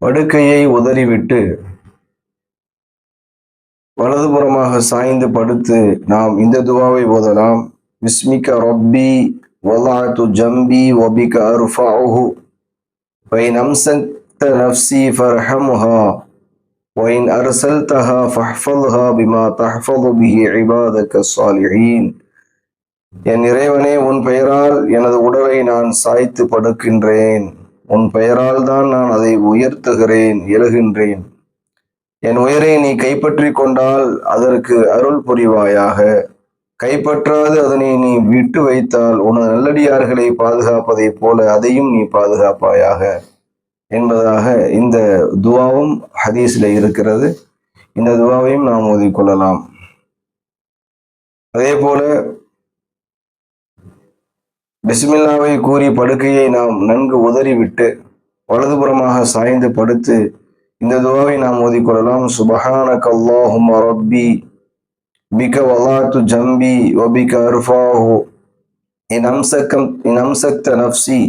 படுக்கையை உதறிவிட்டு வலதுபுறமாக சாய்ந்து படுத்து நாம் இந்த துவாவை ஓதலாம். பிஸ்மிக ரப்பி வலஅது ஜம்பி வபிக அர்ஃபஉஹு வஇன் அம்சக்த நஃப்ஸி ஃபர்ஹம்ஹா வஇன் அர்சல்தஹா ஃபஹ்ஃபல்ஹா பிமா தஹ்ஃபது பிஹி இபாதக ஸாலிஹீன். என் இறைவனே, உன் பெயரால் எனது உடலை நான் சாய்த்து படுக்கின்றேன். உன் பெயரால் தான் நான் அதை உயர்த்துகிறேன், எழுகின்றேன். என் உயிரை நீ கைப்பற்றி கொண்டால் அதற்கு அருள் புரிவாயாக. கைப்பற்றாது அதனை நீ விட்டு வைத்தால் உனது நல்லடியார்களை பாதுகாப்பதைப் போல அதையும் நீ பாதுகாப்பாயாக என்பதாக இந்த துவாவும் ஹதீஸில் இருக்கிறது. இந்த துவாவையும் நாம் ஓதிக்கொள்ளலாம். அதே போல பிஸ்மில்லாவை கூறி படுக்கையை நாம் நன்கு உதறிவிட்டு வலதுபுறமாக சாய்ந்து படுத்து இந்த துவாவை நாம் ஓதிக்கொள்ளலாம். சுபஹானக அல்லாஹும்ம ரப்பி பிக வலஅது ஜம்பி வபிக அர்ஃபஉஹு இன் அம்சக்த நஃப்ஸி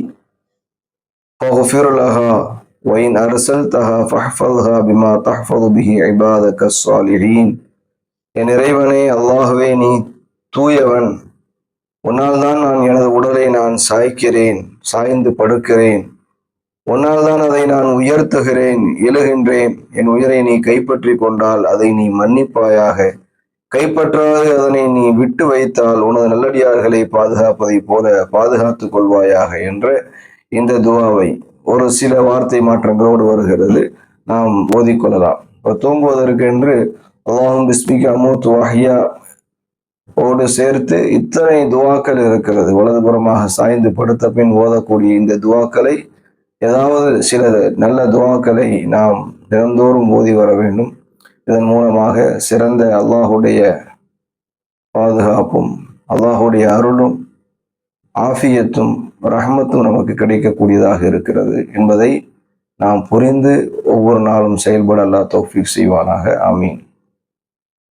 ஃபக்ஃபிர் லஹா வஇன் அர்சல்தஹா ஃபஹ்ஃபல்ஹா பிமா தஹ்ஃபது பிஹி இபாதக ஸாலிஹீன். என் இறைவனே, அல்லாஹ்வே, நீ தூயவன். உன்னால் தான் நான் எனது உடலை நான் சாய்ந்து படுக்கிறேன். உன்னால் தான் அதை நான் உயர்த்துகிறேன், எழுகின்றேன். என் உயிரை நீ கைப்பற்றி கொண்டால் அதை நீ மன்னிப்பாயாக. கைப்பற்றாது அதனை நீ விட்டு வைத்தால் உனது நல்லடியார்களை பாதுகாப்பதைப் போல பாதுகாத்துக் கொள்வாயாக என்ற இந்த துவாவை ஒரு சில வார்த்தை மாற்றங்களோடு வருகிறது, நாம் ஓதிக்கொள்ளலாம். தூங்குவதற்கு என்று அல்லாஹும் பிஸ்மிக அமூத்து வஹ்யா ஓடு சேர்த்து இத்தனை துவாக்கள் இருக்கிறது. வலதுபுறமாக சாய்ந்து படுத்த பின் ஓதக்கூடிய இந்த துவாக்களை, ஏதாவது சில நல்ல துவாக்களை நாம் தினந்தோறும் ஓதி வர வேண்டும். இதன் மூலமாக சிறந்த அல்லாஹுடைய பாதுகாப்பும் அல்லாஹுடைய அருளும் ஆஃபியத்தும் ரஹ்மத்தும் நமக்கு கிடைக்கக்கூடியதாக இருக்கிறது என்பதை நாம் புரிந்து ஒவ்வொரு நாளும் செயல்பட அல்லாஹ் தௌஃபீக் செய்வானாக. ஆமீன்.